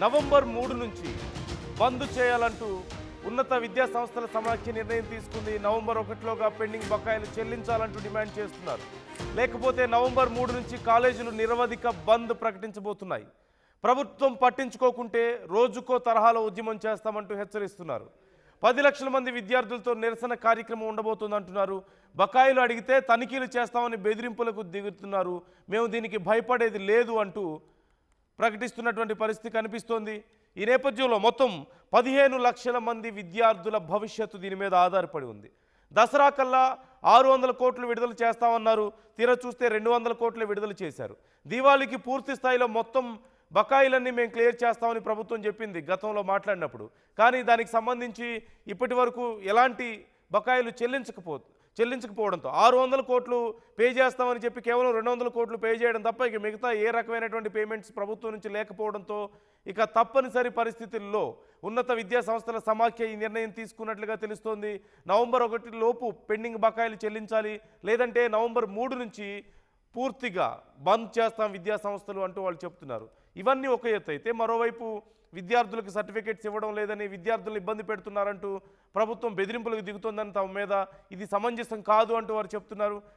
November 3 నుంచి బంద్ చేయాలంటూ ఉన్నత విద్యా సంస్థల సమాఖ్య నిర్ణయం తీసుకుంది. నవంబర్ 1లోగా పెండింగ్ బకాయిలు చెల్లించాలంటూ డిమాండ్ చేస్తున్నారు. లేకపోతే నవంబర్ 3 నుంచి కాలేజీలు నిరవధిక బంద్ ప్రకటించబోతున్నాయి. ప్రభుత్వం పట్టించుకోకుంటే రోజుకో తరహాలో ఉద్యమం చేస్తామంటూ హెచ్చరిస్తున్నారు. 10 లక్షల మంది విద్యార్థులతో నిరసన కార్యక్రమం ఉండబోతుందంటున్నారు. బకాయిలు అడిగితే తనిఖీలు చేస్తామని బెదిరింపులకు దిగుతున్నారు. మేము దీనికి భయపడేది లేదు అంటూ ప్రకటిస్తున్నటువంటి పరిస్థితి కనిపిస్తోంది. ఈ నేపథ్యంలో మొత్తం 15 లక్షల మంది విద్యార్థుల భవిష్యత్తు దీని మీద ఆధారపడి ఉంది. దసరా కల్లా 600 కోట్లు విడుదల చేస్తామన్నారు. తీరా చూస్తే 200 కోట్లు విడుదల చేశారు. దీవాళికి పూర్తి స్థాయిలో మొత్తం బకాయిలన్నీ మేము క్లియర్ చేస్తామని ప్రభుత్వం చెప్పింది గతంలో మాట్లాడినప్పుడు. కానీ దానికి సంబంధించి ఇప్పటి వరకు ఎలాంటి బకాయిలు చెల్లించకపోవడంతో 600 కోట్లు పే చేస్తామని చెప్పి కేవలం 200 కోట్లు పే చేయడం తప్ప ఇక మిగతా ఏ రకమైనటువంటి పేమెంట్స్ ప్రభుత్వం నుంచి లేకపోవడంతో ఇక తప్పనిసరి పరిస్థితుల్లో ఉన్నత విద్యా సంస్థల సమాఖ్య ఈ నిర్ణయం తీసుకున్నట్లుగా తెలుస్తోంది. నవంబర్ 1 లోపు పెండింగ్ బకాయిలు చెల్లించాలి, లేదంటే నవంబర్ 3 నుంచి పూర్తిగా బంద్ చేస్తాం విద్యా సంస్థలు అంటూ వాళ్ళు చెప్తున్నారు. ఇవన్నీ ఒక ఎత్తు అయితే, మరోవైపు విద్యార్థులకు సర్టిఫికేట్స్ ఇవ్వడం లేదని, విద్యార్థులను ఇబ్బంది పెడుతున్నారంటూ ప్రభుత్వం బెదిరింపులకు దిగుతోందని తమ మీద, ఇది సమంజసం కాదు అంటూ వారు చెప్తున్నారు.